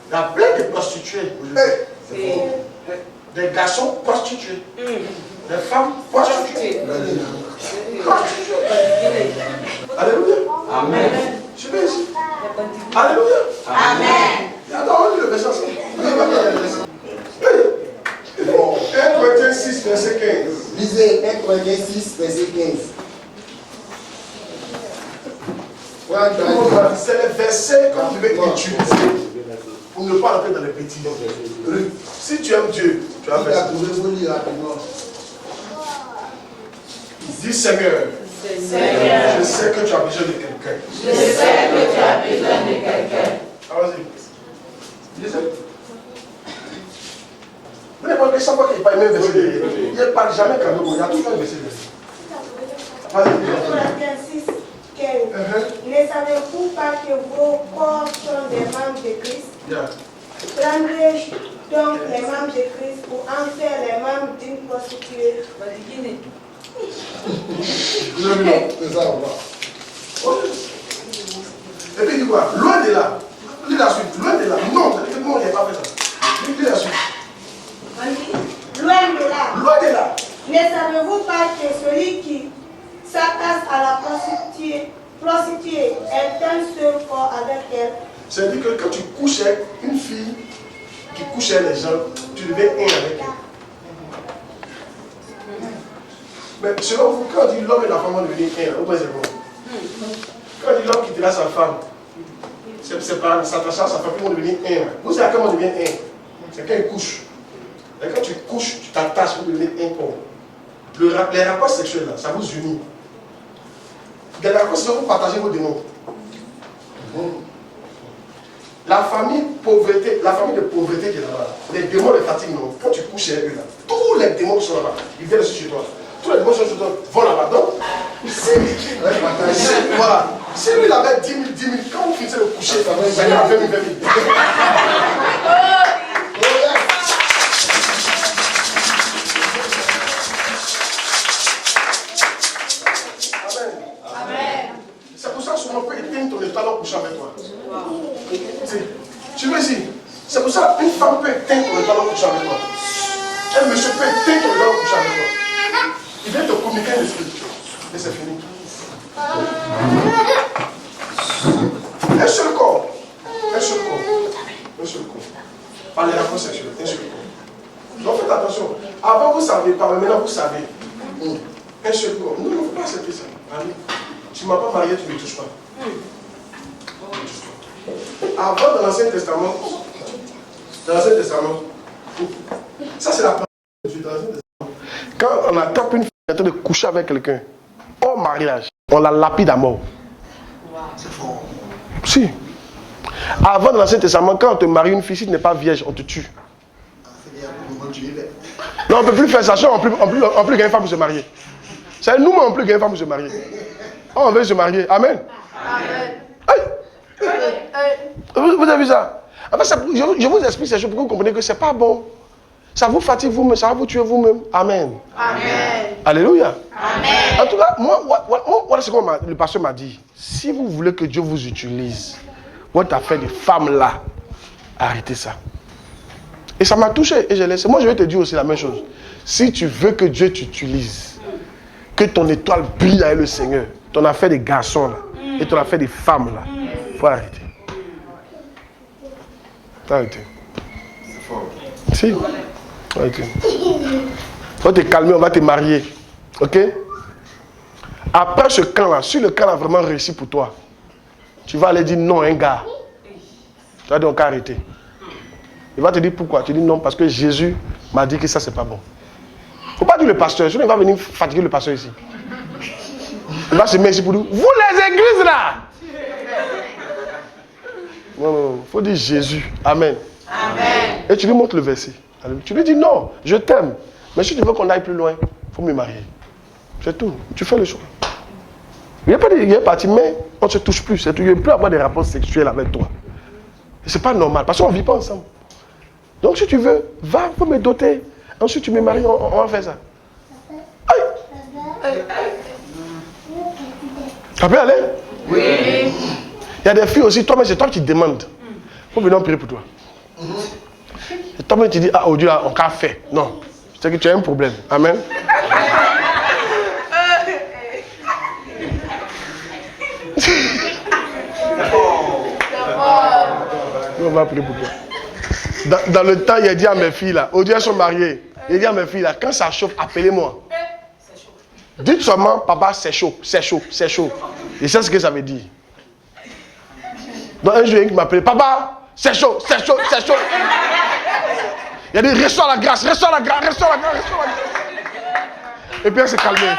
Il y a plein de prostituées aujourd'hui. Des garçons prostitués. Des femmes prostituées. Alléluia. Amen. Je vais ici. Alléluia. Amen. Attends, on lit le verset ensemble. 1 Corinthiens 6, verset 15. Lisez 1 Corinthiens 6, verset 15. C'est le verset que tu veux utiliser pour ne pas entrer dans les petits. Si tu aimes Dieu, tu vas faire ça. Dis Seigneur, je sais que tu as besoin de quelqu'un. Je sais que tu as besoin de quelqu'un. Vas-y. Lisez. Vous n'avez pas chaque fois qu'il parle même verset derrière. Il ne parle jamais quand même. Il y a toujours un verset derrière. Vas-y. Corinthiens 6, 15. Ne savez-vous pas que vos corps sont des membres de Christ? Prendrez donc les membres de Christ pour en faire les membres d'une prostituée. C'est ça, on va. Et puis il dit quoi? Loin de là. Lis la suite. Loin de là. Non, il n'a pas fait ça. Lis la suite. Loin de là. Loin de là. Ne savez-vous pas que celui qui s'attache à la prostituée est un seul corps avec elle? C'est-à-dire que quand tu couches avec une fille qui couche avec les gens, tu deviens un avec elle. Mais selon vous, quand on dit l'homme et la femme vont devenir un, vous pensez quoi? Quand on dit l'homme quittera sa femme, c'est pas s'attacher à sa femme, ils vont devenir un. Vous savez comment on devient un? C'est quand il couche. Et quand tu couches, tu t'attaches pour devenir un corps. Les rapports sexuels, là, ça vous unit. Dans les rapports sexuels, vous partagez vos démons. La famille de pauvreté qui est là-bas, les démons de fatigue, non. Quand tu couches chez eux, là, tous les démons qui sont là-bas, ils viennent chez toi. Tous les démons qui sont chez toi vont là-bas. Donc, voilà. Si lui, il avait 10 000, quand vous finissez de coucher, ça va être 20 000. C'est pour ça que souvent on peut éteindre ton étoile en couchant avec toi. Tu veux ici? C'est pour ça qu'une femme peut éteindre ton étoile en couchant avec toi. Un monsieur peut éteindre ton étoile en couchant avec toi. Il vient te communiquer un esprit. Et c'est fini. Un seul corps. Un seul corps. Un seul corps. Par les rapports sexuels. Un seul corps. Donc faites attention. Avant vous savez pas, mais maintenant vous savez. Un seul corps. Non, il ne faut pas accepter ça. Allez. Tu ne m'as pas marié, tu ne me touches pas. Avant, dans l'Ancien Testament, ça c'est la parole de Dieu dans l'Ancien Testament. Quand on attrape une fille en train de coucher avec quelqu'un, hors mariage, on la lapide à mort. C'est fort. Si. Avant, dans l'Ancien Testament, quand on te marie une fille, si tu n'es pas vierge, on te tue. Non, on ne peut plus faire ça. On ne peut plus gagner femme pour se marier. C'est nous-mêmes, on ne peut plus gagner femme pour se marier. Oh, on veut se marier. Amen. Vous avez vu ça? En fait, je vous explique ces choses pour que vous compreniez que ce n'est pas bon. Ça vous fatigue vous-même, ça va vous tuer vous-même. Amen. Amen. Alléluia. Amen. En tout cas, voilà ce que le pasteur m'a dit. Si vous voulez que Dieu vous utilise, votre affaire de femme là, arrêtez ça. Et ça m'a touché et j'ai laissé. Moi, je vais te dire aussi la même chose. Si tu veux que Dieu t'utilise, que ton étoile brille avec le Seigneur, ton affaire des garçons là, et ton affaire des femmes là, il faut arrêter. Faut arrêter. C'est fort. Si. Faut arrêter. Faut te calmer, on va te marier. Ok? Après ce camp là, si le camp a vraiment réussi pour toi, tu vas aller dire non à un gars. Tu vas donc arrêter. Il va te dire pourquoi. Tu dis non parce que Jésus m'a dit que ça c'est pas bon. Faut pas dire le pasteur, sinon il va venir fatiguer le pasteur ici. Il va se mettre ici pour dire, vous les églises là. Non, il faut dire Jésus. Amen. Amen. Et tu lui montres le verset. Tu lui dis non, je t'aime. Mais si tu veux qu'on aille plus loin, il faut me marier. C'est tout. Tu fais le choix. Il n'y a pas de parti, mais on ne se touche plus. Il ne peut plus avoir des rapports sexuels avec toi. Et c'est pas normal, parce qu'on ne vit pas ensemble. Donc si tu veux, va, faut me doter. Ensuite tu me maries, on va faire ça. Aïe. Ça peut aller? Oui. Il y a des filles aussi, toi, mais c'est toi qui demandes. Il faut venir prier pour toi. Et toi-même, tu dis, ah, oh Dieu, on qu'a fait. Non. C'est que tu as un problème. Amen. On va prier pour toi. Dans le temps, il a dit à mes filles là, aujourd'hui elles sont mariées. Il a dit à mes filles là, quand ça chauffe, appelez-moi. Dites seulement, papa, c'est chaud, c'est chaud, c'est chaud. Et c'est ce que ça veut dire. Donc un jour, il m'appelait, papa, c'est chaud, c'est chaud, c'est chaud. Il a dit, reçois la grâce, reçois la grâce, reçois la grâce, reçois la grâce. Et puis elle s'est calmée.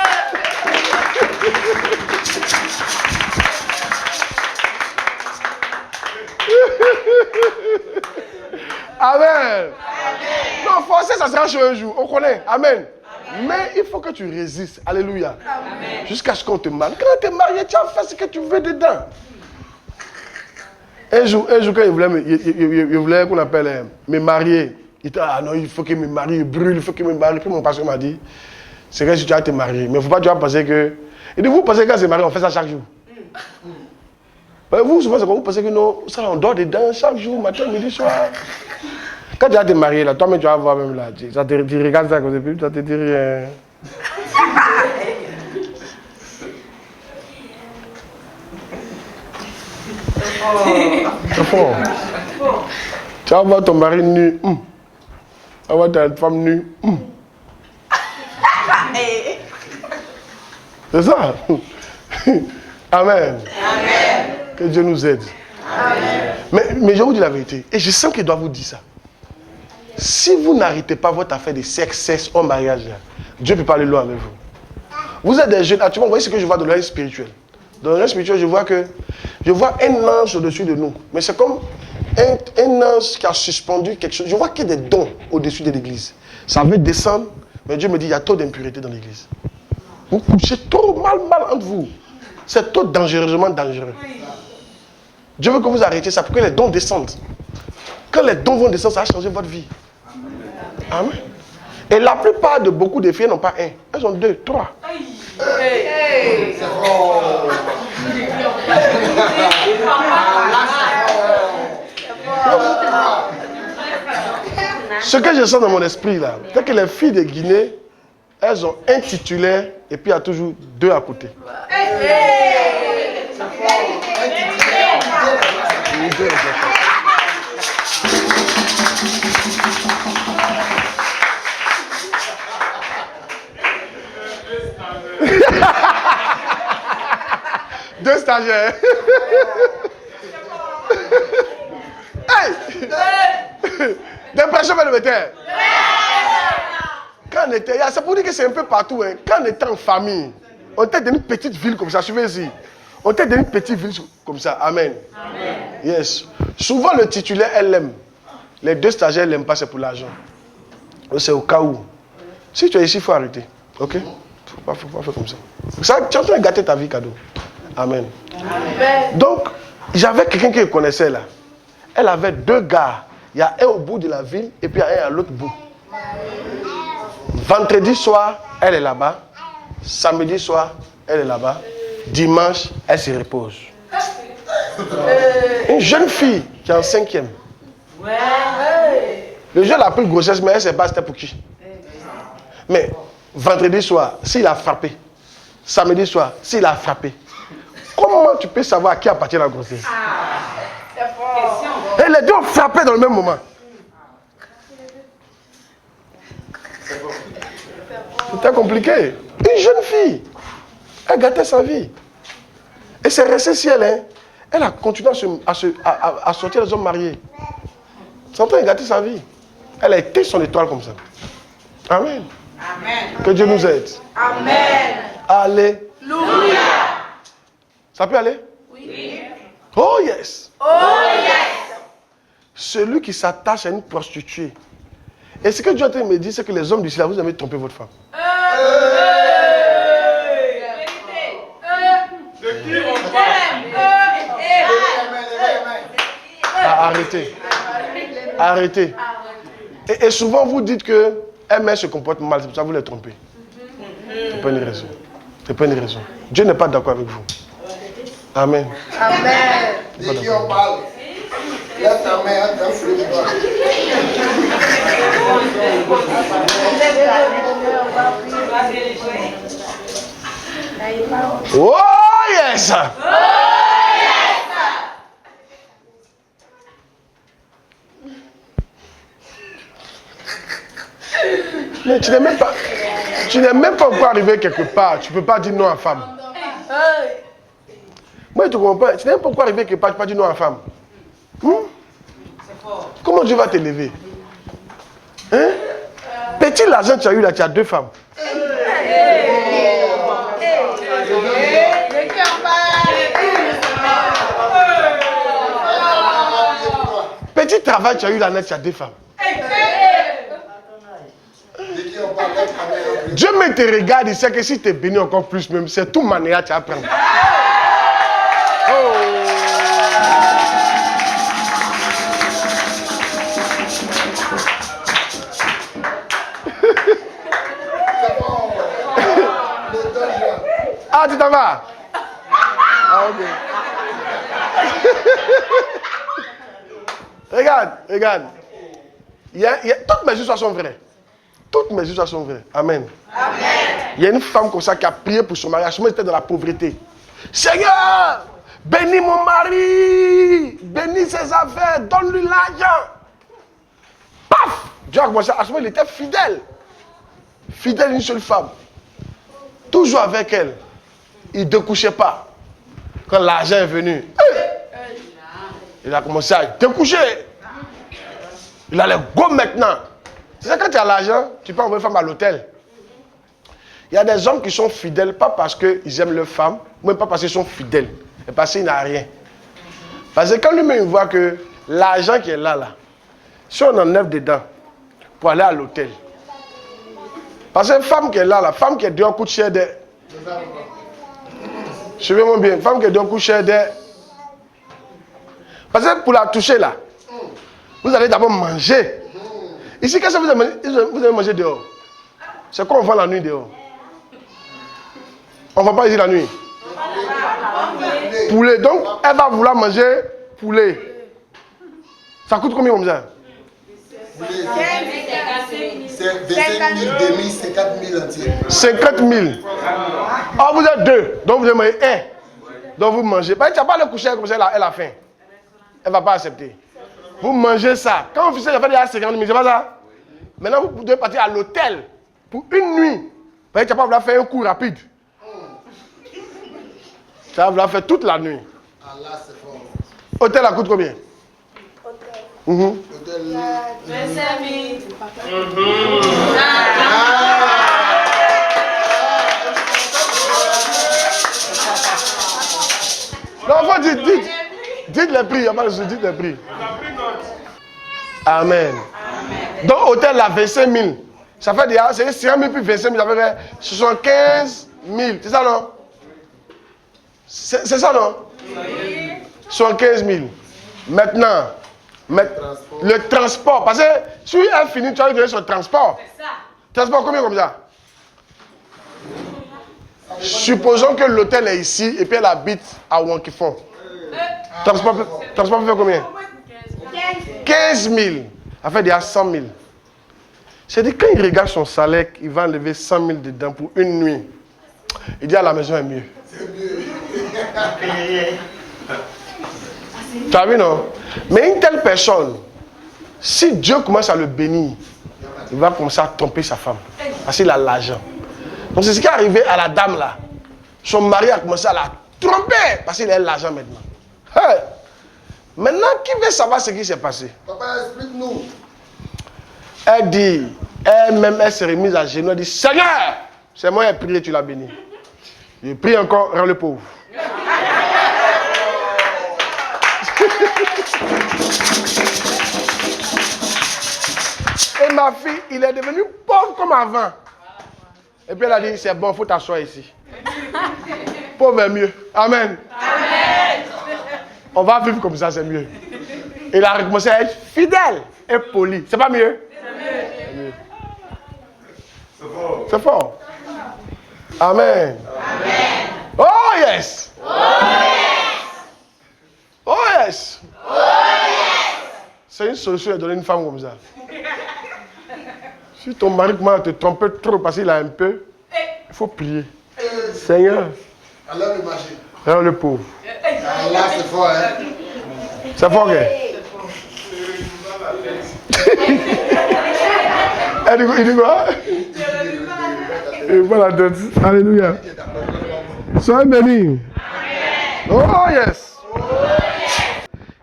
Amen. Non, forcer, ça sera chaud un jour. On connaît. Amen. Mais il faut que tu résistes. Alléluia. Jusqu'à ce qu'on te marie. Quand tu es marié, tu as fait ce que tu veux dedans. Un jour quand il voulait qu'on appelle me marier. Il dit, ah non, il faut que me marie, il brûle, il faut que me marie. Puis mon pasteur m'a dit, c'est que si tu vas te marier. Mais il ne faut pas tu vas penser que... Il dit, vous pensez que quand c'est marié, on fait ça chaque jour. Vous, souvent, c'est comme vous pensez que non, ça, on dort dedans chaque jour, matin, midi, soir. Quand tu vas te marier, là, toi-même, tu vas voir même là. Tu regardes ça, ça te dit rien. C'est fort. Tu vas voir ton mari nu. Tu vas voir ta femme nue. C'est ça. Amen. Amen. Que Dieu nous aide. Amen. Mais je vous dis la vérité. Et je sens qu'il doit vous dire ça. Si vous n'arrêtez pas votre affaire de sexe en mariage, là, Dieu peut pas aller loin avec vous. Vous êtes des jeunes. Actuellement, vous voyez ce que je vois dans le règne spirituel. Dans le règne spirituel, je vois un ange au-dessus de nous. Mais c'est comme un ange qui a suspendu quelque chose. Je vois qu'il y a des dons au-dessus de l'église. Ça veut descendre. Mais Dieu me dit, il y a trop d'impureté dans l'église. Vous couchez trop mal entre vous. C'est trop dangereusement dangereux. Dieu veut que vous arrêtiez ça pour que les dons descendent. Quand les dons vont descendre, ça va changer votre vie. Amen. Et la plupart de beaucoup de filles n'ont pas un. Elles ont 2, 3. Ce que je sens dans mon esprit là, c'est que les filles de Guinée, elles ont un titulaire et puis il y a toujours 2 à côté. Deux stagiaires. Hey! Dépression vers le terre. Quand on était, c'est pour dire que c'est un peu partout. Hein. Quand on était en famille, on était dans une petite ville comme ça. Suivez-y. On était dans une petite ville comme ça. Amen. Amen. Yes. Souvent le titulaire, elle l'aime. Les 2 stagiaires ne l'aiment pas, c'est pour l'argent. C'est au cas où. Si tu es ici, il faut arrêter. Ok? Faut pas faire comme ça. Tu es en train de gâter ta vie, cadeau. Amen. Amen. Donc, j'avais quelqu'un qui le connaissait là. Elle avait 2 gars. Il y a un au bout de la ville et puis il y a un à l'autre bout. Vendredi soir, elle est là-bas. Samedi soir, elle est là-bas. Dimanche, elle se repose. Une jeune fille qui est en 5e. Le jeune a pris une grossesse, mais elle ne sait pas c'était pour qui. Mais vendredi soir, s'il a frappé. Samedi soir, s'il a frappé. Comment tu peux savoir à qui appartient la grossesse? Et les 2 ont frappé dans le même moment. C'était compliqué. Une jeune fille. Elle gâtait sa vie. Et c'est resté si elle, hein. Elle a continué à sortir les hommes mariés. C'est en train de gâter sa vie. Elle a été son étoile comme ça. Amen. Amen. Que Dieu nous aide. Amen. Alléluia. Ça peut aller? Oui. Oh yes. Oh yes. Celui qui s'attache à une prostituée. Et ce que Dieu me dit, c'est que les hommes d'ici là, vous avez trompé votre femme. Arrêtez. Arrêtez. Et souvent vous dites que un mec se comporte mal, c'est pour ça que vous les trompez. C'est pas une raison. C'est pas une raison. Dieu n'est pas d'accord avec vous. Amen. Amen. Dès qu'on parle, lève ta main, Oh yes! Mais tu n'es même pas encore arrivé quelque part. Tu ne peux pas dire non à femme. Moi, tu comprends. Tu n'es même pas encore arrivé quelque part. Tu ne peux pas dire non à femme. Comment Dieu va t'élever? Hein? Petit l'argent que tu as eu là, tu as 2 femmes. Petit travail que tu as eu là, tu as 2 femmes. Dieu me te regarde, il sait que si tu es béni encore plus même, c'est tout manière tu vas prendre. Oh. Ah, tu t'en vas? Ah, ok. Regarde. Toutes mes histoires sont vraies. Toutes mes histoires sont vraies. Amen. Il y a une femme comme ça qui a prié pour son mariage. Moi, j'étais dans la pauvreté. Seigneur, bénis mon mari. Bénis ses affaires. Donne-lui l'argent. Paf! Dieu a commencé. À ce moment, il était fidèle. Fidèle à une seule femme. Toujours avec elle. Il ne découchait pas. Quand l'argent est venu, il a commencé à découcher. Il a les go maintenant. C'est ça, quand tu as l'argent, tu peux envoyer une femme à l'hôtel. Il y a des hommes qui sont fidèles, pas parce qu'ils aiment leur femme, même pas parce qu'ils sont fidèles, mais parce qu'ils n'ont rien. Parce que quand lui-même voit que l'argent qui est là, si on enlève dedans pour aller à l'hôtel, parce que femme qui est là, la femme qui est dehors coûte cher des... Suivez-moi bien, femme qui est dehors coûte cher des... Parce que pour la toucher là, vous allez d'abord manger. Ici, qu'est-ce que vous allez manger dehors? C'est quoi on vend la nuit dehors? On ne vend pas ici la nuit. Poulet. Donc, elle va vouloir manger poulet. Ça coûte combien comme ça? C'est 25 000 demi, 50 000 entiers. 50 000. Ah, vous êtes 2. Donc, vous avez 1. Donc, vous mangez. Tu n'as pas le coucher comme ça, elle a faim. Elle ne va pas accepter. Vous mangez ça. Quand vous faites déjà 50 000, c'est pas ça? Maintenant, vous devez partir à l'hôtel pour une nuit. Tu n'as pas vouloir faire un coup rapide. Tu vas vouloir faire toute la nuit. Ah là, c'est fort. Hôtel, ça coûte combien? Hôtel. 25 000. Non, enfin, dites les prix. Il n'y a pas de souci, dites les prix. Amen. Donc, hôtel, là, 25 000. Ça fait déjà, c'est 5 000 plus 25 000, ça fait 75 000. C'est ça, non? C'est ça, non? 75 000. Maintenant, le transport. Parce que si elle finit, tu vas lui donner son transport. Transport, combien comme ça? Supposons que l'hôtel est ici et puis elle habite à Wankifon. Transport peut faire combien? 15 000. Ça fait déjà 100 000. C'est-à-dire, quand il regarde son salaire, il va enlever 100 000 dedans pour une nuit. Il dit à la maison est mieux. Tu as vu, non? Mais une telle personne, si Dieu commence à le bénir, il va commencer à tromper sa femme. Parce qu'il a l'argent. Donc c'est ce qui est arrivé à la dame là. Son mari a commencé à la tromper parce qu'il a l'argent maintenant. Hey! Maintenant, qui veut savoir ce qui s'est passé? Papa, explique-nous. Elle dit, elle-même, elle s'est remise à genoux, elle dit, Seigneur, c'est moi qui ai prié, tu l'as béni. Je prie encore, rends le pauvre. Et ma fille, il est devenu pauvre comme avant. Et puis elle a dit, c'est bon, il faut t'asseoir ici. Pauvre est mieux. Amen. Amen. On va vivre comme ça, c'est mieux. Il a recommencé à être fidèle et poli. C'est pas mieux? C'est mieux. C'est fort. Amen. Amen. Oh yes. Oh yes. Oh yes. Oh yes. C'est une solution de donner une femme comme ça. Si ton mari commence à te tromper trop parce qu'il a un peu, il faut prier. Seigneur, Alors le marché. Alors le pauvre. Ah, là, c'est fort, hein. C'est fort, hein? Il dit quoi? Il voit la tête. Alléluia. Soyez bénis. Oh yes.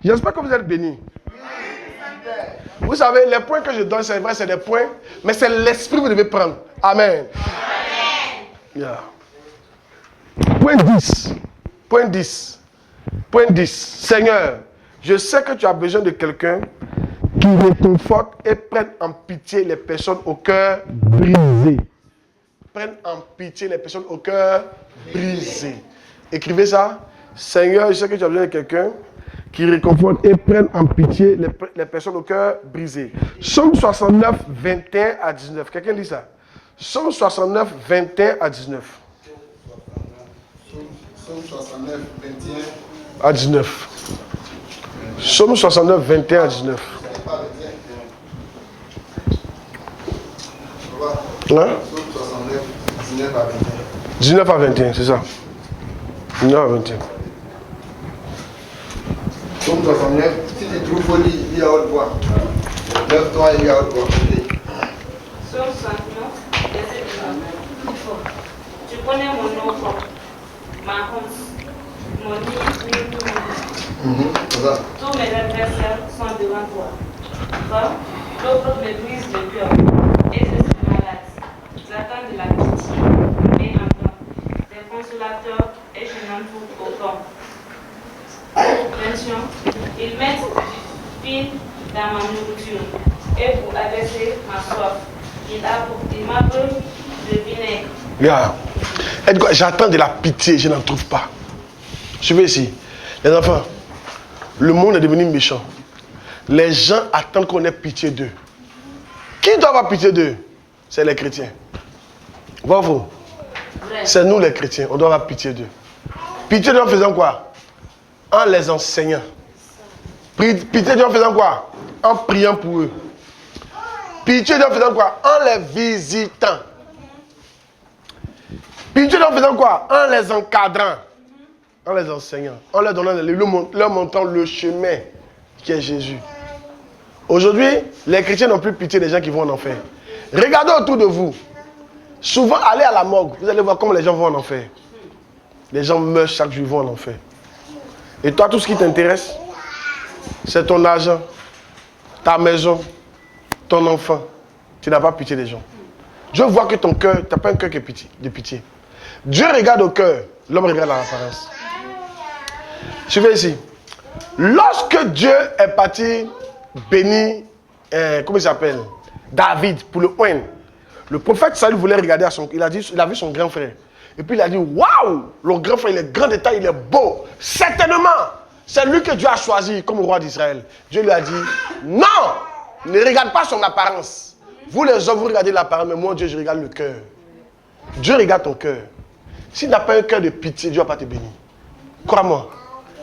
J'espère que vous êtes bénis. Vous savez, les points que je donne, c'est vrai, c'est des points, mais c'est l'esprit que vous devez prendre. Amen. Yeah. Point 10. Point 10. Point 10. Seigneur, je sais que tu as besoin de quelqu'un qui réconforte et prenne en pitié les personnes au cœur brisé. Prenne en pitié les personnes au cœur brisé. Écrivez ça. Seigneur, je sais que tu as besoin de quelqu'un qui réconforte et prenne en pitié les personnes au cœur brisé. Psaume 69, 21 à 19. Quelqu'un lit ça? Psaume 69, 21 à 19. Psaume 69, 21 à 19. Psaume 69, 21 à 19. Hein? Psaume 69, 19 à 21. 19 à 21, c'est ça. 19 à 21. Psaume 69, si tu trouves folie, lis à haute voix. Lève-toi et lis à haute voix. Psaume 69, verset 19. Tu connais mon nom propre, ma honte, mon lit, tous mes adversaires sont devant toi. Toi, l'autre me brise le cœur, et je suis malade. J'attends de la pitié, mais encore, des consolateurs, et je n'en trouve aucun. Attention, ils mettent du fil dans ma nourriture, et pour abaisser ma soif, ils m'abreuvent de vinaigre. Yeah. J'attends de la pitié, je n'en trouve pas. Suivez ici. Les enfants, le monde est devenu méchant. Les gens attendent qu'on ait pitié d'eux. Qui doit avoir pitié d'eux? C'est les chrétiens. Bravo. C'est nous les chrétiens, on doit avoir pitié d'eux. Pitié d'eux en faisant quoi? En les enseignant. Pitié d'eux en faisant quoi? En priant pour eux. Pitié d'eux en faisant quoi? En les visitant. Pitié d'eux en faisant quoi? En les encadrant. En les enseignant. En leur donnant, leur montrant le chemin qui est Jésus. Aujourd'hui, les chrétiens n'ont plus pitié des gens qui vont en enfer. Regardez autour de vous. Souvent, allez à la morgue. Vous allez voir comment les gens vont en enfer. Les gens meurent chaque jour, ils vont en enfer. Et toi, tout ce qui t'intéresse, c'est ton argent, ta maison, ton enfant. Tu n'as pas pitié des gens. Dieu voit que ton cœur, tu n'as pas un cœur de pitié. Dieu regarde au cœur, l'homme regarde à l'apparence. Suivez ici. Lorsque Dieu est parti bénir, comment il s'appelle? David, pour le oint. Le prophète Saül voulait regarder à son... Il a vu son grand frère. Et puis il a dit, waouh, le grand frère, il est grand de taille, il est beau. Certainement, c'est lui que Dieu a choisi comme roi d'Israël. Dieu lui a dit, non, ne regarde pas son apparence. Vous les hommes, vous regardez l'apparence, mais moi, Dieu, je regarde le cœur. Dieu regarde ton cœur. S'il n'a pas un cœur de pitié, Dieu ne va pas te bénir. Crois-moi.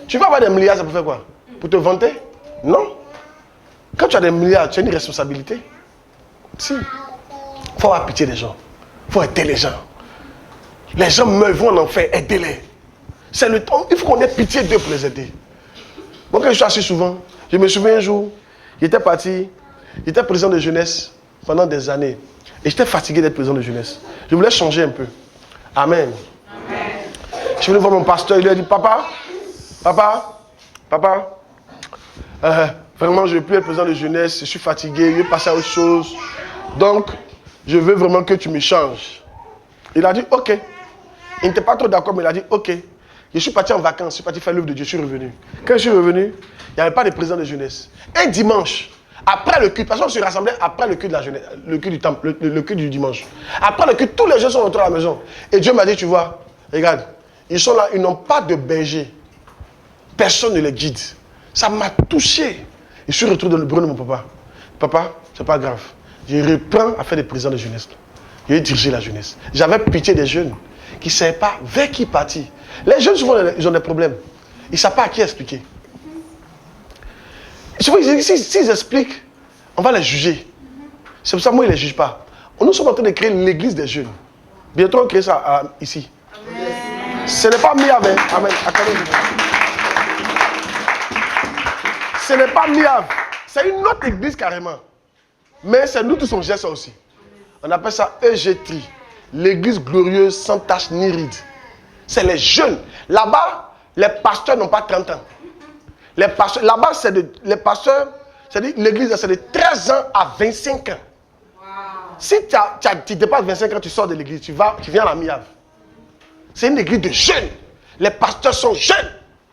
Tu vas avoir des milliards, ça peut faire quoi? Pour te vanter? Non. Quand tu as des milliards, tu as une responsabilité. Si. Il faut avoir pitié des gens. Il faut aider les gens. Les gens meurent, vont en enfer, aidez-les. C'est le temps. Il faut qu'on ait pitié d'eux pour les aider. Moi, quand je suis assis souvent, je me souviens un jour, j'étais président de jeunesse pendant des années. Et j'étais fatigué d'être président de jeunesse. Je voulais changer un peu. Amen. Amen. Je voulais voir mon pasteur, il lui a dit, papa, vraiment, je ne veux plus être président de jeunesse, je suis fatigué, je veux passer à autre chose. Donc, je veux vraiment que tu me changes. Il a dit, ok. Il n'était pas trop d'accord, mais il a dit, ok. Je suis parti en vacances, je suis parti faire l'œuvre de Dieu, je suis revenu. Quand je suis revenu, il n'y avait pas de président de jeunesse. Un dimanche, après le culte, parce qu'on se rassemblait après le culte de la jeunesse, le culte du temple, le culte du dimanche. Après le culte, tous les gens sont rentrés à la maison. Et Dieu m'a dit, tu vois, regarde, ils sont là, ils n'ont pas de berger. Personne ne les guide. Ça m'a touché. Je suis retourné dans le bureau de mon papa. Papa, c'est pas grave. Je reprends à faire des présidents de jeunesse. Je vais diriger la jeunesse. J'avais pitié des jeunes qui ne savaient pas vers qui partir. Les jeunes, souvent, ils ont des problèmes. Ils ne savent pas à qui expliquer. Souvent, s'ils expliquent, on va les juger. C'est pour ça que moi, ils ne les jugent pas. Nous sommes en train de créer l'église des jeunes. Bientôt, on crée ça ici. Ce n'est pas Miav. Amen. Attendez. Ce n'est pas Miav. C'est une autre église carrément. Mais c'est nous tous on gère ça aussi. On appelle ça EG3. L'église glorieuse sans tache ni ride. C'est les jeunes. Là-bas, les pasteurs n'ont pas 30 ans. Les pasteurs, là-bas, les pasteurs, c'est-à-dire l'église, c'est de 13 ans à 25 ans. Wow. Si tu dépasses 25 ans, tu sors de l'église, tu viens à la Miave. C'est une église de jeunes. Les pasteurs sont jeunes.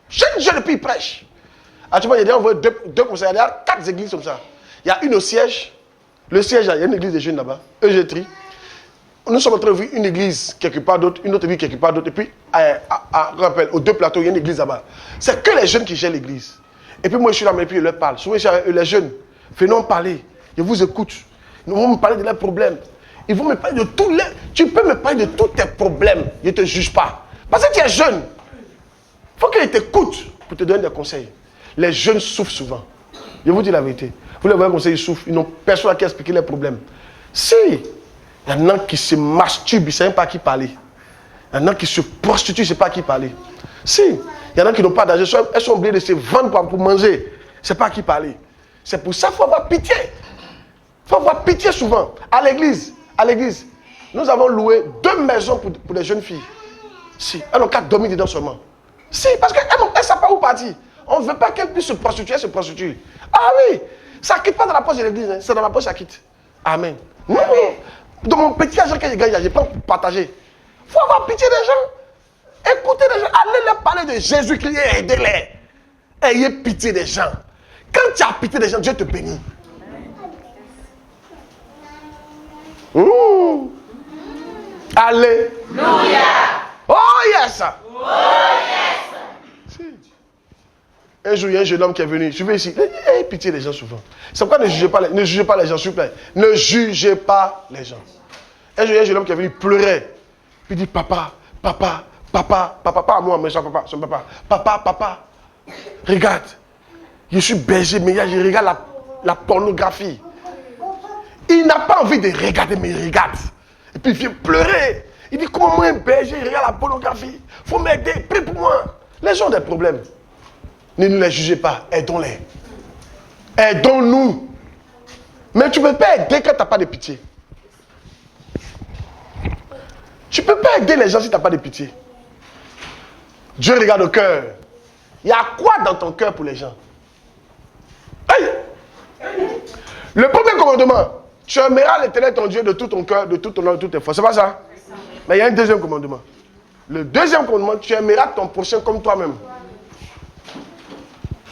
Jeunes, et puis ils prêchent. Actuellement, il y a deux conseils. Il y a 4 églises comme ça. Il y a une au siège. Le siège, il y a une église de jeunes là-bas. EG3. Nous sommes en train de voir une église quelque part d'autre, une autre église quelque part d'autre. Et puis, aux 2 plateaux, il y a une église là-bas. C'est que les jeunes qui gèrent l'église. Et puis moi, je suis là, mais puis je leur parle. Souvent, je suis avec les jeunes. Venons parler. Je vous écoute. Ils vont me parler de leurs problèmes. Ils vont me parler de tous les... Tu peux me parler de tous tes problèmes. Je ne te juge pas. Parce que tu es jeune. Il faut qu'ils t'écoutent pour te donner des conseils. Les jeunes souffrent souvent. Je vous dis la vérité. Vous les voyez comme ça, ils souffrent. Ils n'ont personne à qui expliquer leurs problèmes. Si, il y en a qui se masturbent, ils ne savent pas à qui parler. Il y en a qui se prostituent, ils ne savent pas à qui parler. Si, il y en a qui n'ont pas d'argent, elles sont obligées de se vendre pour manger. C'est pas à qui parler. C'est pour ça qu'il faut avoir pitié. Il faut avoir pitié souvent. À l'église, nous avons loué 2 maisons pour les jeunes filles. Si, elles n'ont qu'à dormir dedans seulement. Si, parce qu'elles ne savent pas où partir. On ne veut pas qu'elles puissent se prostituer, elles se prostituent. Ah oui, ça ne quitte pas dans la poche de l'église, hein. C'est dans ma poche, ça quitte. Amen. Non, dans mon petit argent que j'ai gagné, je n'ai pas partagé. Il faut avoir pitié des gens. Écoutez les gens, allez leur parler de Jésus-Christ et aidez-les. Ayez pitié des gens. Quand tu as pitié des gens, Dieu te bénit. Alléluia. Oh yes. Oh yes. Si. Un jour, il y a un jeune homme qui est venu. Je vais ici. Ayez pitié des gens souvent. C'est pourquoi ne jugez pas les gens, s'il vous plaît. Ne jugez pas les gens. Un jour, il y a un jeune homme qui est venu pleurer. Puis il dit, papa, pas à moi, mais son papa, regarde, je suis berger, mais je regarde la pornographie. Il n'a pas envie de regarder, mais il regarde. Et puis il vient pleurer. Il dit, comment moi, un berger, je regarde la pornographie? Il faut m'aider, prie pour moi. Les gens ont des problèmes. Ne nous les jugez pas, aidons-les. Aidons-nous. Mais tu ne peux pas aider quand tu n'as pas de pitié. Tu ne peux pas aider les gens si tu n'as pas de pitié. Dieu regarde au cœur. Il y a quoi dans ton cœur pour les gens? Hey! Le premier commandement, tu aimeras l'Éternel ton Dieu de tout ton cœur, de tout ton âme, de toutes tes forces. C'est pas ça? Mais il y a un deuxième commandement. Le deuxième commandement, tu aimeras ton prochain comme toi-même.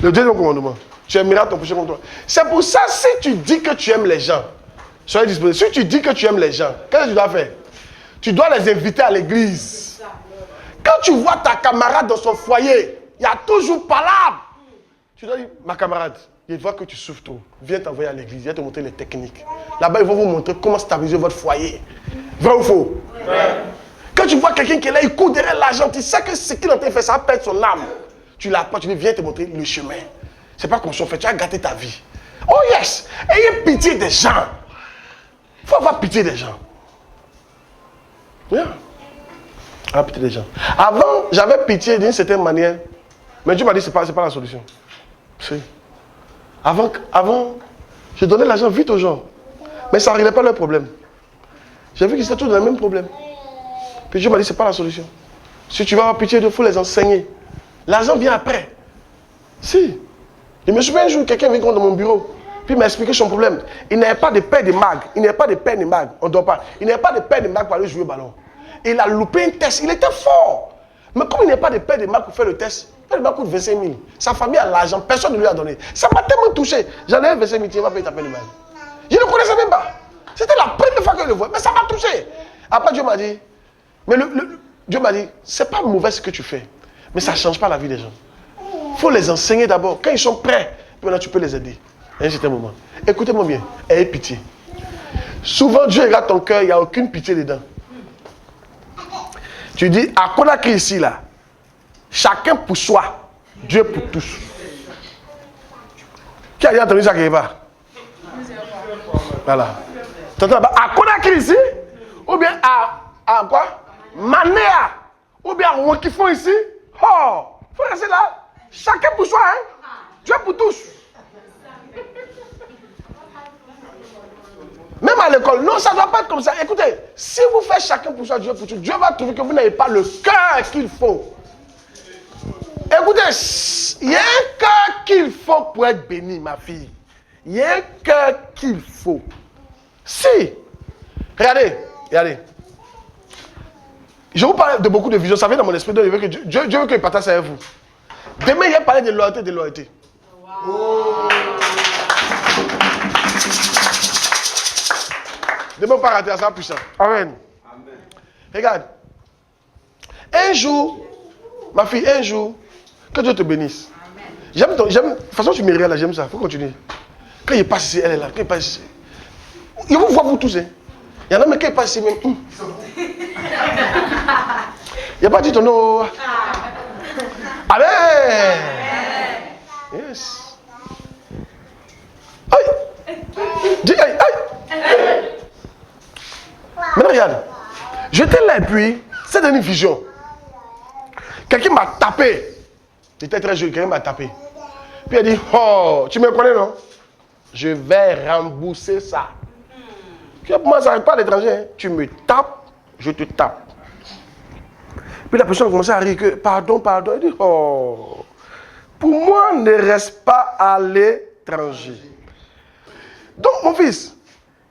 Le deuxième commandement, tu aimeras ton prochain comme toi. C'est pour ça, si tu dis que tu aimes les gens, soyez disposés. Si tu dis que tu aimes les gens, qu'est-ce que tu dois faire? Tu dois les inviter à l'église. Quand tu vois ta camarade dans son foyer, il y a toujours palabre. Tu dois dire, ma camarade, je vois que tu souffres trop. Viens t'envoyer à l'église, viens te montrer les techniques. Là-bas, ils vont vous montrer comment stabiliser votre foyer. Vrai ou faux? Ouais. Quand tu vois quelqu'un qui est là, il court derrière l'argent, tu sais que ce qu'il est en train de faire, ça va perdre son âme. Tu l'apprends, tu dis, viens te montrer le chemin. C'est pas comme ça on fait, tu as gâté ta vie. Oh yes! Ayez pitié des gens. Il faut avoir pitié des gens. Yeah. Avoir pitié des gens. Avant, j'avais pitié d'une certaine manière, mais Dieu m'a dit, c'est pas la solution. Si. Avant, je donnais l'argent vite aux gens, mais ça ne réglait pas leurs problèmes. J'ai vu qu'ils étaient tous dans le même problème. Puis Dieu m'a dit, c'est pas la solution. Si tu vas avoir pitié, il faut les enseigner. L'argent vient après. Si. Je me souviens un jour, quelqu'un vient dans mon bureau, puis il m'a expliqué son problème. Il n'avait pas de paire de mag. Il n'avait pas de paire de mag. On ne dort pas. Il n'avait pas de paire de mag pour aller jouer au ballon. Il a loupé un test. Il était fort. Mais comme il n'avait pas de paire de mag pour faire le test, le mag coûte 25 000. Sa famille a l'argent. Personne ne lui a donné. Ça m'a tellement touché. J'en ai 25 000. Tu vas payer ta paire de mag. Je ne connaissais même pas. C'était la première fois que je le voyais. Mais ça m'a touché. Après, Dieu m'a dit, Dieu m'a dit, c'est pas mauvais ce que tu fais. Mais ça ne change pas la vie des gens. Il faut les enseigner d'abord. Quand ils sont prêts, maintenant tu peux les aider. À un certain moment. Écoutez-moi bien. Ayez pitié. Souvent, Dieu regarde ton cœur, il n'y a aucune pitié dedans. Tu dis, à Conakry ici, là, chacun pour soi, Dieu pour tous. Qui a déjà entendu ça quelque part? Voilà. À Conakry ici, ou bien à quoi? Manéa, ou bien on qui font ici. Oh, il faut rester là. Chacun pour soi, hein. Dieu pour tous. Même à l'école, non, ça ne doit pas être comme ça. Écoutez, si vous faites chacun pour soi, Dieu pour tous, Dieu va trouver que vous n'avez pas le cœur qu'il faut. Écoutez, il y a un cœur qu'il faut pour être béni, ma fille. Il y a un cœur qu'il faut. Si, regardez. Je vous parle de beaucoup de visions. Ça vient dans mon esprit. Donc Dieu veut que je partage ça avec vous. Demain, il va parler de loyauté. Oh. Demain, on va rater ça puissant. Amen. Regarde. Un jour, ma fille, que Dieu te bénisse. J'aime. De toute façon, tu me regardes là, j'aime ça. Il faut continuer. Quand il passe ici, elle est là. Quand il passe ici. Il vous voit vous tous. Hein. Il y en a même qui passent ici même. Il n'y a pas dit ton nom. Amen. Yes. Aïe. Dis aïe. Maintenant regarde. J'étais là et puis, c'est une vision. Quelqu'un m'a tapé. J'étais très jeune, quelqu'un m'a tapé. Puis il a dit, oh, tu me connais non? Je vais rembourser ça. Moi, ça n'arrive pas à l'étranger. Hein. Tu me tapes, je te tape. Puis la personne a commencé à rire que, pardon. Il dit, oh, pour moi, ne reste pas à l'étranger. Donc, mon fils,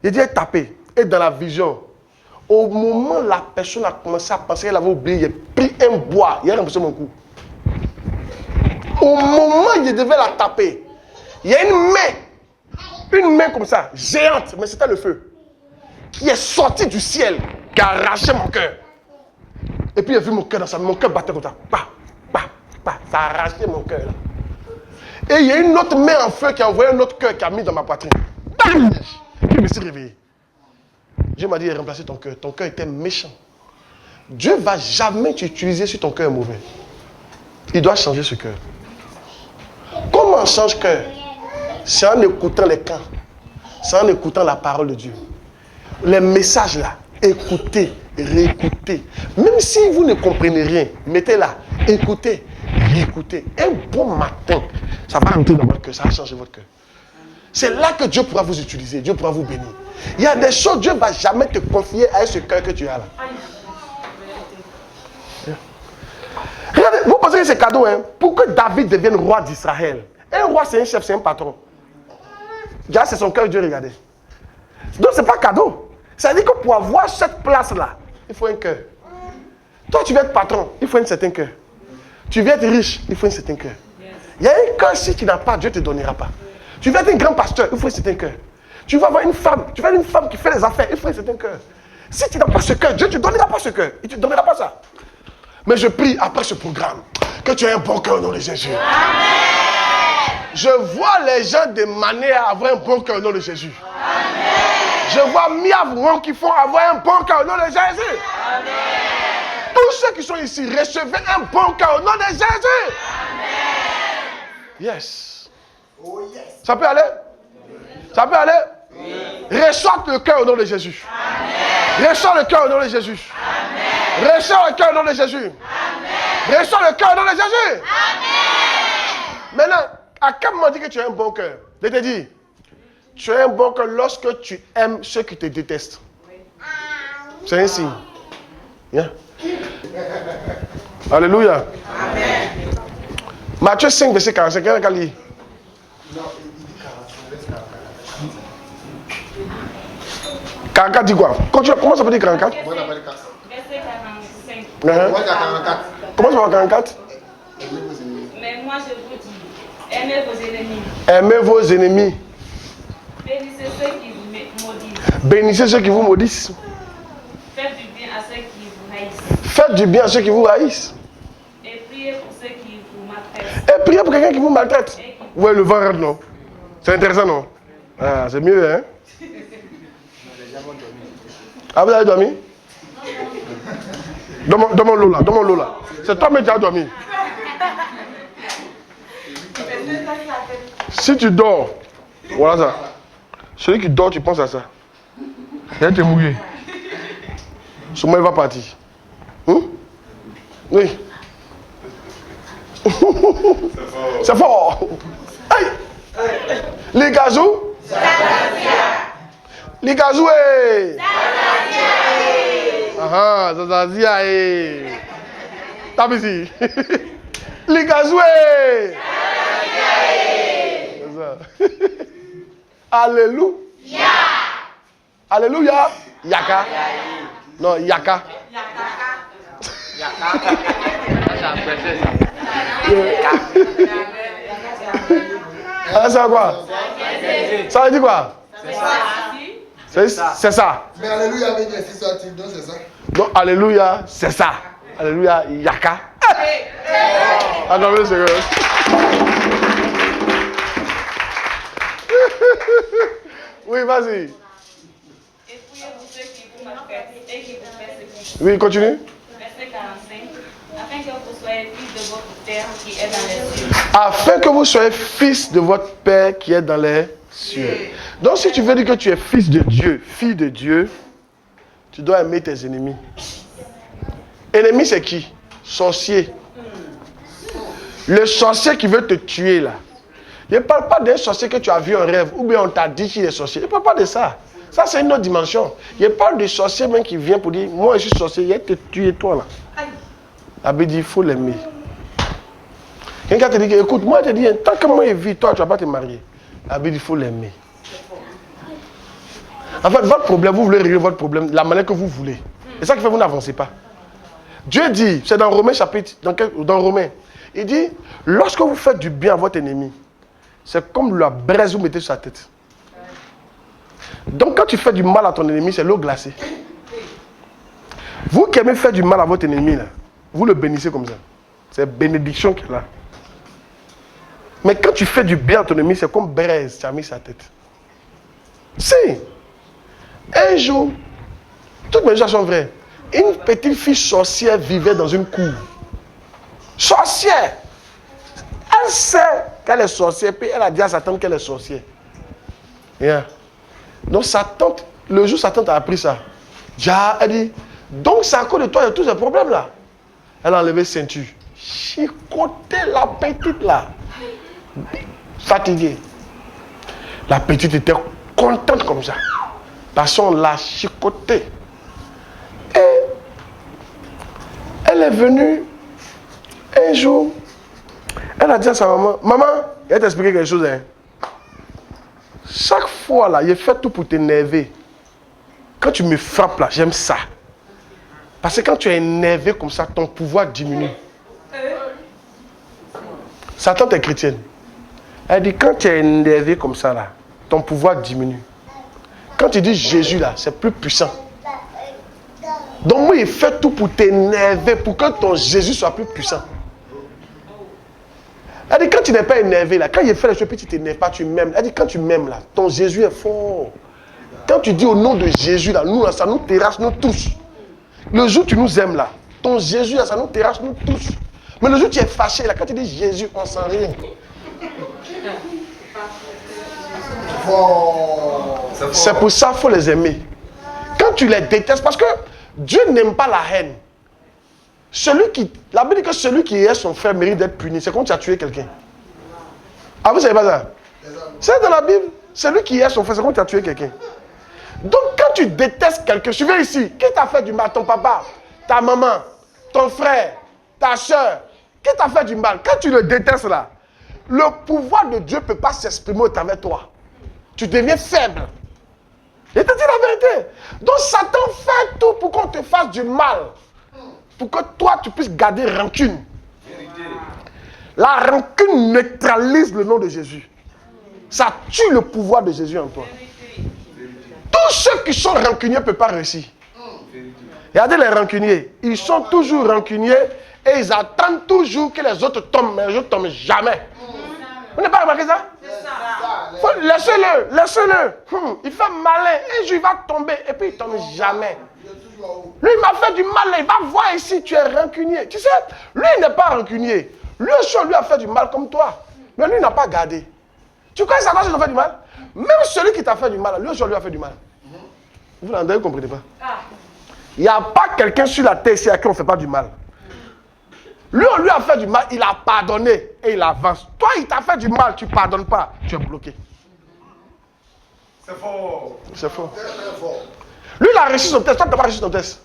il dit taper. Et dans la vision, au moment où la personne a commencé à penser qu'elle avait oublié, il a pris un bois, il a remboursé mon coup. Au moment où il devait la taper, il y a une main comme ça, géante, mais c'était le feu, qui est sorti du ciel, qui a arraché mon cœur. Et puis il a vu mon cœur dans sa main, mon cœur battait comme ça. Ça a arraché mon cœur. Et il y a une autre main en feu qui a envoyé un autre cœur qui a mis dans ma poitrine. Bam! Je me suis réveillé. Dieu m'a dit de remplacer ton cœur. Ton cœur était méchant. Dieu ne va jamais t'utiliser si ton cœur est mauvais. Il doit changer ce cœur. Comment on change cœur? C'est en écoutant les camps. C'est en écoutant la parole de Dieu. Les messages là, écoutez, réécoutez. Même si vous ne comprenez rien, mettez là, écoutez, réécoutez. Un bon matin, ça va rentrer dans votre cœur, ça va changer votre cœur. C'est là que Dieu pourra vous utiliser, Dieu pourra vous bénir. Il y a des choses, Dieu ne va jamais te confier à ce cœur que tu as là. Regardez, vous pensez que c'est cadeau, hein? Pour que David devienne roi d'Israël. Un roi, c'est un chef, c'est un patron. Déjà, c'est son cœur, Dieu, regardez. Donc, ce n'est pas cadeau. Ça veut dire que pour avoir cette place-là, il faut un cœur. Toi, tu veux être patron, il faut un certain cœur. Tu veux être riche, il faut un certain cœur. Il y a un cœur, si tu n'as pas, Dieu ne te donnera pas. Tu veux être un grand pasteur, il faut un certain cœur. Tu veux avoir une femme, tu veux être une femme qui fait les affaires, il faut un certain cœur. Si tu n'as pas ce cœur, Dieu ne te donnera pas ce cœur. Il ne te donnera pas ça. Mais je prie après ce programme que tu aies un bon cœur au nom de Jésus. Amen. Je vois les gens demander à avoir un bon cœur au nom de Jésus. Amen. Je vois Miavouan qui font avoir un bon cœur au nom de Jésus. Amen. Tous ceux qui sont ici, recevez un bon cœur au nom de Jésus. Amen. Yes. Oh yes. Ça peut aller? Ça peut aller? Oui. Reçois le cœur au nom de Jésus. Amen. Reçois le cœur au nom de Jésus. Amen. Reçois le cœur au nom de Jésus. Amen. Reçois le cœur au nom de Jésus. Amen. Maintenant, à quel moment dit que tu as un bon cœur? Je te dis, tu as un bon cœur lorsque tu aimes ceux qui te détestent. Oui. C'est un signe. Yeah. Alléluia. Amen. Matthieu 5, verset 45. Quelqu'un qui lit? Non, il dit 44. 44 dit quoi? Comment ça peut dire 44? Verset 45. Comment ça va 44? Mais moi je vous dis, aimez vos ennemis. Aimez vos ennemis. Bénissez ceux qui vous maudissent. Bénissez ceux qui vous maudissent. Faites du bien à ceux qui vous haïssent. Faites du bien à ceux qui vous haïssent. Et priez pour ceux qui vous maltraitent. Et priez pour quelqu'un qui vous maltraite. Ouais, le vent rentre, non? C'est intéressant, non? Ah, c'est mieux, hein? Ah, vous avez dormi? Donne-moi l'eau là, C'est toi-même qui as dormi. Si tu dors, voilà ça. Celui qui dort, tu penses à ça. Il va te mouiller. Son il va partir. Oui. C'est fort. Hey. Les gazous. Les gazous. Ah, Zazazia. T'as vu ici. Les gazous. Alléluia. Alléluia. Yaka. Non, Yaka. Ah, ça quoi? Ça veut dire quoi? C'est ça. Mais Alléluia veut dire si soit donc c'est ça. Donc, Alléluia, c'est ça. Alléluia, Yaka. Attends une seconde. Oui, vas-y. Et priez-vous ceux qui vous maltraitent et qui vous persécutent. Oui, continue. Verset 45. Afin que vous soyez fils de votre Père qui est dans les cieux. Afin que vous soyez fils de votre Père qui est dans les cieux. Donc, si tu veux dire que tu es fils de Dieu, fille de Dieu, tu dois aimer tes ennemis. Ennemi, c'est qui? Sorcier. Le sorcier qui veut te tuer, là. Je ne parle pas d'un sorcier que tu as vu en rêve, ou bien on t'a dit qu'il est sorcier. Je ne parle pas de ça. Ça, c'est une autre dimension. Je parle du sorcier même qui vient pour dire, moi, je suis sorcier, il va te tuer, toi, là. La Bible dit, il faut l'aimer. Quelqu'un te dit, écoute, moi, je te dis, tant que moi, je vis, toi, tu ne vas pas te marier. La Bible dit, il faut l'aimer. En fait, votre problème, vous voulez régler votre problème de la manière que vous voulez. C'est ça qui fait que vous n'avancez pas. Dieu dit, c'est dans Romains chapitre, dans Romains, il dit, lorsque vous faites du bien à votre ennemi, c'est comme la braise que vous mettez sur sa tête. Donc quand tu fais du mal à ton ennemi, c'est l'eau glacée. Vous qui aimez faire du mal à votre ennemi, là, vous le bénissez comme ça. C'est bénédiction qu'il a. Mais quand tu fais du bien à ton ennemi, c'est comme braise, tu as mis sa tête. Si, un jour, toutes mes gens sont vraies. Une petite fille sorcière vivait dans une cour. Sorcière! Elle sait qu'elle est sorcière, puis elle a dit à sa tante qu'elle est sorcière. Yeah. Donc sa tante, le jour où sa tante a appris ça, elle dit, donc c'est à cause de toi, il y a tous ces problèmes là. Elle a enlevé ceinture. Chicoté la petite là. Fatiguée. La petite était contente comme ça. Parce qu'on l'a chicotée. Et elle est venue un jour. Elle a dit à sa maman, maman, elle t'a expliqué quelque chose. Hein? Chaque fois là, j'ai fait tout pour t'énerver. Quand tu me frappes là, j'aime ça. Parce que quand tu es énervé comme ça, ton pouvoir diminue. Sa tante est chrétienne. Elle dit, quand tu es énervé comme ça là, ton pouvoir diminue. Quand tu dis Jésus là, c'est plus puissant. Donc moi, il fait tout pour t'énerver, pour que ton Jésus soit plus puissant. Elle dit, quand tu n'es pas énervé, là, quand il fait les choses, puis tu ne t'énerves pas, tu m'aimes. Elle dit, quand tu m'aimes, là, ton Jésus est fort. Quand tu dis au nom de Jésus, là, nous, là, ça nous terrasse, nous tous. Le jour où tu nous aimes, là, ton Jésus, là, ça nous terrasse, nous tous. Mais le jour où tu es fâché, là, quand tu dis Jésus, on ne sent rien. C'est pour ça qu'il faut les aimer. Quand tu les détestes, parce que Dieu n'aime pas la haine. La Bible dit que celui qui est son frère mérite d'être puni. C'est quand tu as tué quelqu'un. Ah, vous ne savez pas ça? C'est dans la Bible. Celui qui est son frère, c'est quand tu as tué quelqu'un. Donc quand tu détestes quelqu'un, je viens ici, qui t'a fait du mal? Ton papa, ta maman, ton frère, ta soeur. Qui t'a fait du mal? Quand tu le détestes là, le pouvoir de Dieu ne peut pas s'exprimer au travers de toi. Tu deviens faible. Je te dis la vérité. Donc Satan fait tout pour qu'on te fasse du mal. Pour que toi, tu puisses garder rancune. La rancune neutralise le nom de Jésus. Ça tue le pouvoir de Jésus en toi. Tous ceux qui sont rancuniers ne peuvent pas réussir. Regardez les rancuniers. Ils sont toujours rancuniers et ils attendent toujours que les autres tombent, mais les autres ne tombent jamais. Vous n'avez pas remarqué ça? Laissez-le, laissez-le. Il fait malin. Un jour, il va tomber et puis il ne tombe jamais. Lui, il m'a fait du mal. Il va voir ici, tu es rancunier. Tu sais, lui, il n'est pas rancunier. Lui aussi, on lui a fait du mal comme toi. Mais lui, il n'a pas gardé. Tu connais ça quand il a fait du mal? Même celui qui t'a fait du mal, lui aussi, on lui a fait du mal. Vous ne comprenez pas. Il n'y a pas quelqu'un sur la terre ici à qui on ne fait pas du mal. Lui, on lui a fait du mal, il a pardonné et il avance. Toi, il t'a fait du mal, tu ne pardonnes pas, tu es bloqué. C'est fort. C'est faux. Très, très fort. Lui, il a réussi son test, toi, tu n'as pas réussi ton test.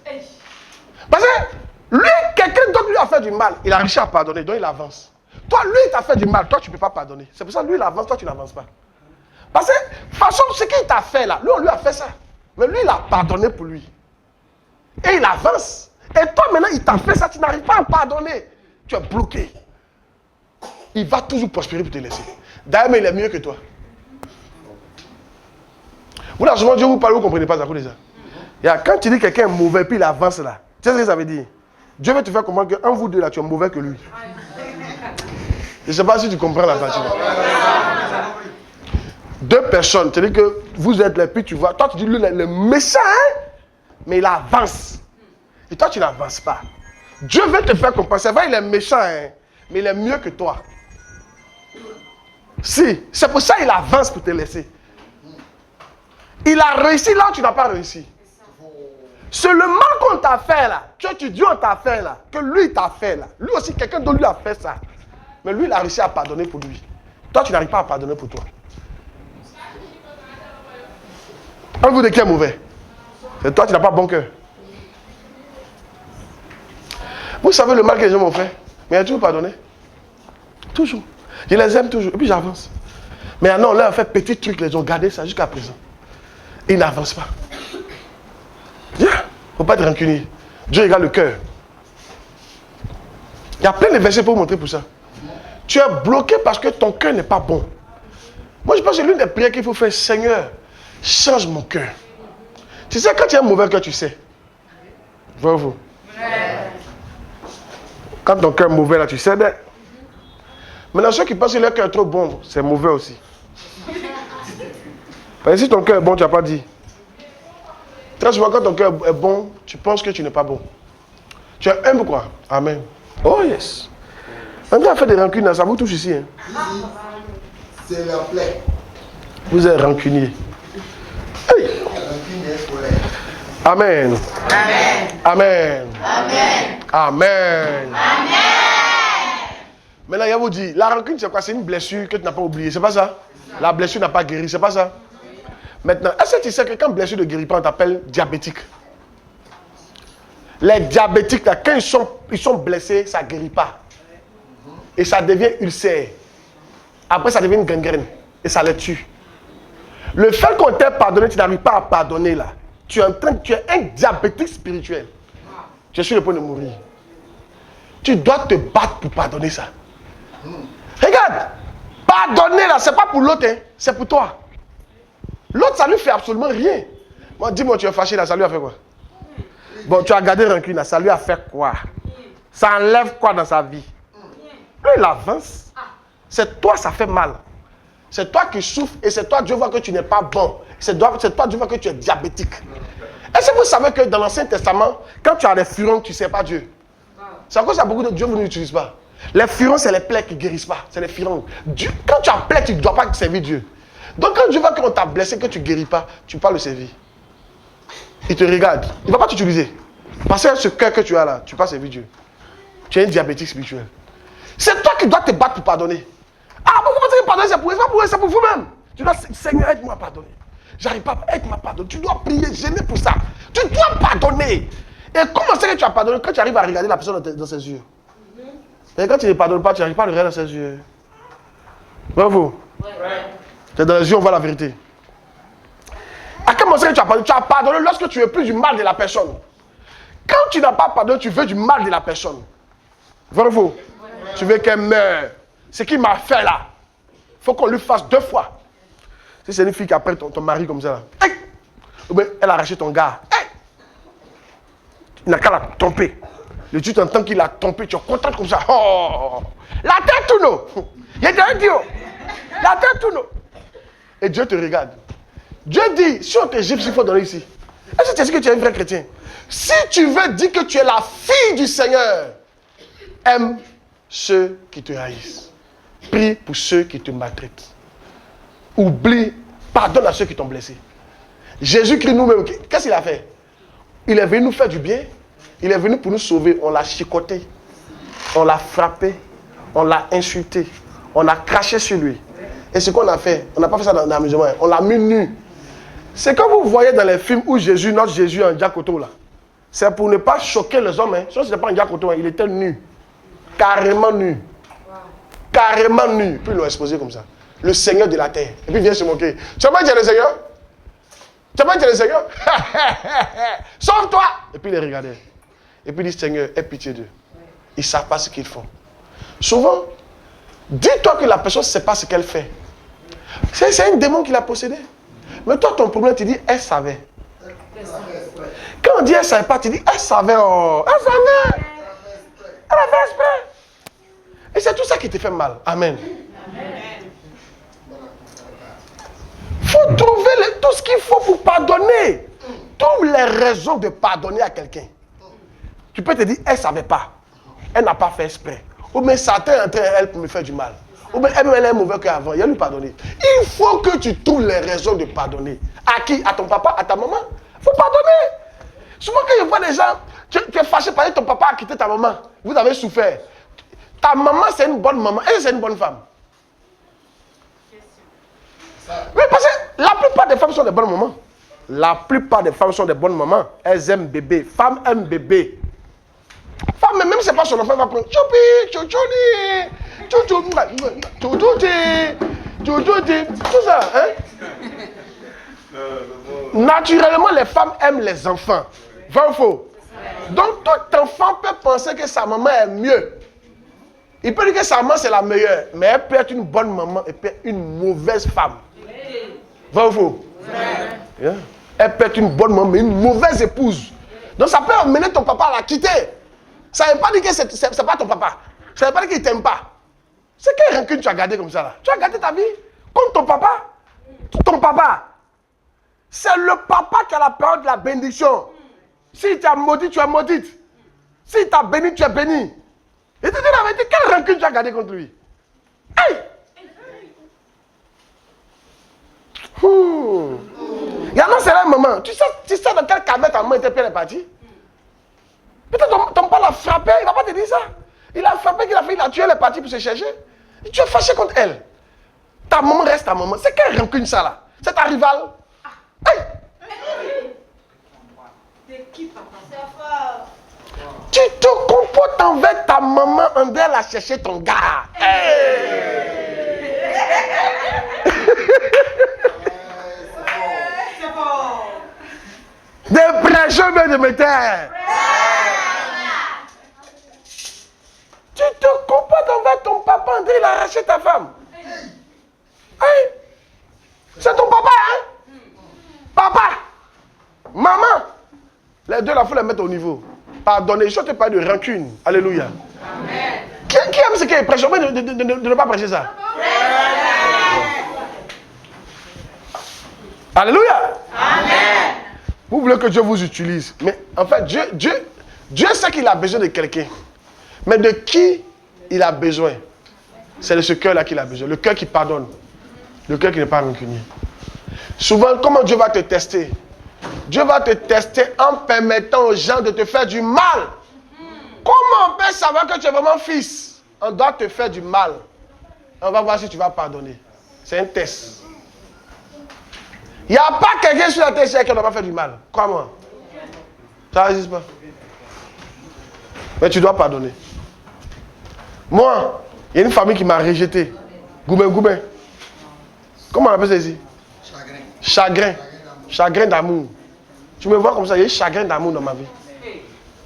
Parce que lui, quelqu'un d'autre lui a fait du mal, il a réussi à pardonner, donc il avance. Toi, lui, il t'a fait du mal, toi, tu ne peux pas pardonner. C'est pour ça que lui, il avance, toi, tu n'avances pas. Parce que, de toute façon, ce qu'il t'a fait là, lui, on lui a fait ça. Mais lui, il a pardonné pour lui. Et il avance. Et toi, maintenant, il t'a fait ça, tu n'arrives pas à pardonner. Tu es bloqué. Il va toujours prospérer pour te laisser. D'ailleurs, mais il est mieux que toi. Vous, là, souvent, Dieu vous parle, vous ne comprenez pas à cause de ça. Quand tu dis que quelqu'un est mauvais, puis il avance là, tu sais ce que ça veut dire? Dieu veut te faire comprendre qu'un vous deux là, tu es mauvais que lui. Je ne sais pas si tu comprends la partie. Deux personnes, tu dis que vous êtes là, puis tu vois, toi tu dis lui, le méchant, hein? Mais il avance. Et toi, tu n'avances pas. Dieu veut te faire comprendre. C'est vrai, il est méchant, hein? Mais il est mieux que toi. Si, c'est pour ça qu'il avance pour te laisser. Il a réussi là où tu n'as pas réussi. C'est le mal qu'on t'a fait là, que tu dis on t'a fait là, que lui il t'a fait là. Lui aussi, quelqu'un d'autre lui a fait ça. Mais lui, il a réussi à pardonner pour lui. Toi, tu n'arrives pas à pardonner pour toi. Un vous de qui est mauvais? C'est toi, tu n'as pas bon cœur. Vous savez le mal que les gens m'ont fait, mais il a toujours pardonné. Toujours. Je les aime toujours. Et puis j'avance. Mais non, on leur a fait petit truc, les ont gardé ça jusqu'à présent. Ils n'avancent pas. Il ne faut pas être rancunier. Dieu regarde le cœur. Il y a plein de versets pour vous montrer pour ça. Tu es bloqué parce que ton cœur n'est pas bon. Moi, je pense que l'une des prières qu'il faut faire, Seigneur, change mon cœur. Tu sais, quand tu as un mauvais cœur, tu sais. Voyez-vous. Quand ton cœur est mauvais, là, tu sais. Maintenant, ceux qui pensent que leur cœur est trop bon, c'est mauvais aussi. Parce que si ton cœur est bon, tu n'as pas dit. Très souvent, quand ton cœur est bon, tu penses que tu n'es pas bon. Tu es humble, quoi. Amen. Oh, yes. Quand tu as fait des rancunes, ça vous touche ici. Hein? C'est la plaie. Vous êtes rancunier. Hey. Amen. Amen. Amen. Amen. Amen. Maintenant, il vous dit, la rancune, c'est quoi? C'est une blessure que tu n'as pas oubliée. C'est pas ça? La blessure n'a pas guéri. C'est pas ça? Maintenant, est-ce que tu sais que quand blessure ne guérit pas, on t'appelle diabétique? Les diabétiques, là, quand ils sont blessés, ça ne guérit pas. Et ça devient ulcère. Après, ça devient une gangrène. Et ça les tue. Le fait qu'on t'ait pardonné, tu n'arrives pas à pardonner là. Tu es un diabétique spirituel. Tu es sur le point de mourir. Tu dois te battre pour pardonner ça. Regarde, pardonner là, c'est pas pour l'autre, hein, c'est pour toi. L'autre, ça lui fait absolument rien. Bon, dis-moi, tu es fâché là, ça lui a fait quoi? Bon, tu as gardé rancune là, ça lui a fait quoi? Ça enlève quoi dans sa vie? Lui, il avance. C'est toi, ça fait mal. C'est toi qui souffres et c'est toi, Dieu voit que tu n'es pas bon. C'est toi, Dieu voit que tu es diabétique. Est-ce que vous savez que dans l'Ancien Testament, quand tu as des furons, tu ne sais pas Dieu? C'est à cause ça beaucoup de Dieu vous n'utilisez pas. Les furons, c'est les plaies qui ne guérissent pas. C'est les furons. Quand tu as plaie, tu ne dois pas servir Dieu. Donc quand Dieu voit qu'on t'a blessé, que tu ne guéris pas, tu ne peux pas le servir. Il te regarde. Il ne va pas t'utiliser. Parce que ce cœur que tu as là, tu ne peux pas servir Dieu. Tu es un diabétique spirituel. C'est toi qui dois te battre pour pardonner. Ah, pourquoi vous pensez que pardonner, c'est pour vous-même. Tu dois, Seigneur, aide-moi à pardonner. J'arrive pas, aide-moi à pardonner. Tu dois prier, gêner pour ça. Tu dois pardonner. Et comment c'est que tu as pardonné quand tu arrives à regarder la personne dans ses yeux? Et quand tu ne pardonnes pas, tu n'arrives pas à le regarder dans ses yeux. Bravo. C'est dans les yeux, on voit la vérité. À quel moment c'est que tu as pardonné? Tu as pardonné lorsque tu veux plus du mal de la personne. Quand tu n'as pas pardonné, tu veux du mal de la personne. Bravo. Tu veux qu'elle meure. Ce qu'il m'a fait là, il faut qu'on lui fasse 2 fois. Si c'est une fille qui a pris ton mari comme ça, là. Hey! Ou bien elle a arraché ton gars. Hey! Il n'a qu'à la tromper. Le Dieu t'entend qu'il a trompé, tu es content comme ça. Oh! La tête tout non. Il y a un Dieu. La tête tout non. Et Dieu te regarde. Dieu dit, si on te gifle, il faut donner ici. Est-ce que tu sais que tu es un vrai chrétien? Si tu veux dire que tu es la fille du Seigneur, aime ceux qui te haïssent. Prie pour ceux qui te maltraitent. Oublie, pardonne à ceux qui t'ont blessé. Jésus-Christ nous-mêmes, qu'est-ce qu'il a fait? Il est venu nous faire du bien. Il est venu pour nous sauver. On l'a chicoté. On l'a frappé, on l'a insulté, on a craché sur lui. Et ce qu'on a fait, on n'a pas fait ça dans l'amusement, on l'a mis nu. C'est comme vous voyez dans les films où Jésus, notre Jésus en Diakoto là. C'est pour ne pas choquer les hommes. Sauf ce n'est pas un Diakoto, il était nu. Carrément nu. Carrément nu. Puis ils l'ont exposé comme ça. Le Seigneur de la terre. Et puis il vient se moquer. Tu vas pas dire le Seigneur? Tu vas pas dire le Seigneur? Sauve-toi! Et puis il les regardait. Et puis il dit, Seigneur, aie pitié d'eux. Ils ne savent pas ce qu'ils font. Souvent, dis-toi que la personne ne sait pas ce qu'elle fait. C'est un démon qui l'a possédé. Mais toi, ton problème, tu dis, elle savait. Quand on dit elle ne savait pas, tu dis, elle savait. Oh, elle savait. Elle a fait exprès. Et c'est tout ça qui te fait mal. Amen. Il faut trouver tout ce qu'il faut pour pardonner. Toutes les raisons de pardonner à quelqu'un. Tu peux te dire, elle ne savait pas. Elle n'a pas fait exprès. Ou bien Satan est en train, elle, pour me faire du mal. Ou bien elle est mauvais qu'avant. Il a lui pardonner. Il faut que tu trouves les raisons de pardonner. À qui? À ton papa? À ta maman? Il faut pardonner. Souvent quand je vois des gens, tu es fâché parce que ton papa a quitté ta maman. Vous avez souffert. Ta maman, c'est une bonne maman. Elle, c'est une bonne femme. Oui, parce que la plupart des femmes sont des bonnes mamans. La plupart des femmes sont des bonnes mamans. Elles aiment bébé. Femme aime bébé. Femme, même si ce n'est pas son enfant, elle va prendre choupi, chouchouni, tout ça. Hein? Naturellement, les femmes aiment les enfants. Vrai ou faux? Donc, tout enfant peut penser que sa maman est mieux. Il peut dire que sa maman c'est la meilleure, mais elle peut être une bonne maman et peut être une mauvaise femme. Vrai ou faux? Yeah. Elle peut être une bonne maman, mais une mauvaise épouse. Donc, ça peut amener ton papa à la quitter. Ça ne veut pas dire que c'est pas ton papa. Ça ne veut pas dire qu'il ne t'aime pas. C'est quelle rancune tu as gardé comme ça là? Tu as gardé ta vie contre ton papa? Ton papa. C'est le papa qui a la parole de la bénédiction. Si tu as maudit, tu es maudite. Si tu as béni, tu es béni. Et tu te dis la vérité, quelle rancune tu as gardé contre lui? Hey! Il y a un seul moment. Tu sais dans quelle caverne ta maman était pleine de partie? Peut-être ton père l'a frappé, il ne va pas te dire ça. Il a frappé, il a tué les parties pour se chercher. Et tu es fâché contre elle. Ta maman reste ta maman. C'est quelle rancune ça là? C'est ta rivale? Hey! C'est qui, papa? C'est fort. Tu te comportes envers ta maman, André l'a cherché ton gars. Hey! C'est fort. Des prêcheurs de mes terres. Tu te comportes envers ton papa, André, il a arraché ta femme. Hey! C'est ton papa, hein? Papa! Maman! Les deux, il faut les mettre au niveau. Pardonnez, je ne te parle de rancune. Alléluia. Amen. Qui aime ce qui est prêché? De ne pas prêcher ça. Alléluia. Amen. Vous voulez que Dieu vous utilise. Mais en fait, Dieu sait qu'il a besoin de quelqu'un. Mais de qui il a besoin? C'est de ce cœur-là qu'il a besoin. Le cœur qui pardonne. Le cœur qui n'est pas rancunier. Souvent, comment Dieu va te tester? Dieu va te tester en permettant aux gens de te faire du mal. Comment on peut savoir que tu es vraiment fils? On doit te faire du mal. On va voir si tu vas pardonner. C'est un test. Il n'y a pas quelqu'un sur la terre qui ne va pas faire du mal. Crois-moi. Ça n'existe pas. Mais tu dois pardonner. Moi, il y a une famille qui m'a rejeté. Goubin. Comment on appelle ça ici? Chagrin. Chagrin d'amour. Tu me vois comme ça, il y a eu chagrin d'amour dans ma vie.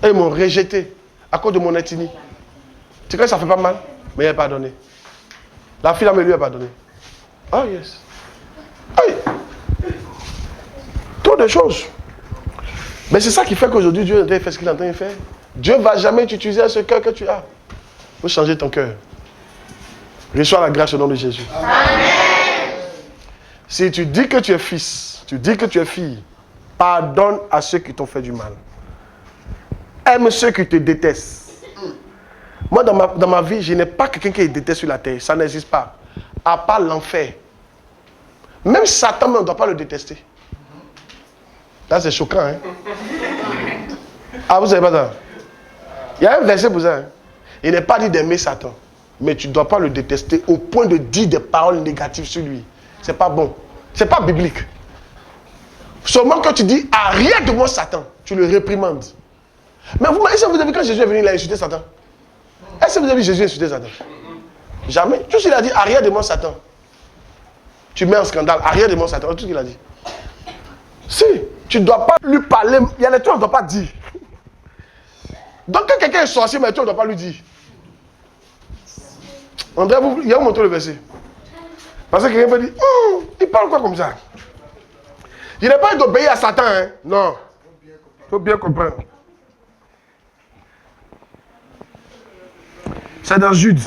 Et ils m'ont rejeté à cause de mon ethnie. Tu sais que ça fait pas mal, mais il a pardonné. La fille là me lui a pardonné. Oh yes. Hey. Trop de choses. Mais c'est ça qui fait qu'aujourd'hui Dieu fait ce qu'il est en train de faire. Dieu ne va jamais t'utiliser ce cœur que tu as. Il faut changer ton cœur. Reçois la grâce au nom de Jésus. Amen. Si tu dis que tu es fils, tu dis que tu es fille, pardonne à ceux qui t'ont fait du mal. Aime ceux qui te détestent. Moi, dans ma vie, je n'ai pas quelqu'un qui me déteste sur la terre. Ça n'existe pas. À part l'enfer. Même Satan, on ne doit pas le détester. Là, c'est choquant. Hein? Ah, vous ne savez pas ça? Il y a un verset pour ça. Hein? Il n'est pas dit d'aimer Satan. Mais tu ne dois pas le détester au point de dire des paroles négatives sur lui. C'est pas bon. C'est pas biblique. Seulement quand tu dis arrête de moi Satan, tu le réprimandes. Mais vous, est-ce que vous avez vu quand Jésus est venu, il a insulté Satan? Est-ce que vous avez vu Jésus insulter Satan? Jamais. Tout ce qu'il a dit, arrête de moi Satan. Tu mets un scandale, arrête de moi Satan. Tout ce qu'il a dit. Si, tu ne dois pas lui parler. Il y a des trucs qu'on ne doit pas dire. Donc quand quelqu'un est sorcier, mais tu ne dois pas lui dire. André, il y a où montré le verset? Parce que quelqu'un peut dire, il parle quoi comme ça? Il n'est pas d'obéir à Satan, hein? Non. Il faut bien comprendre. C'est dans Jude.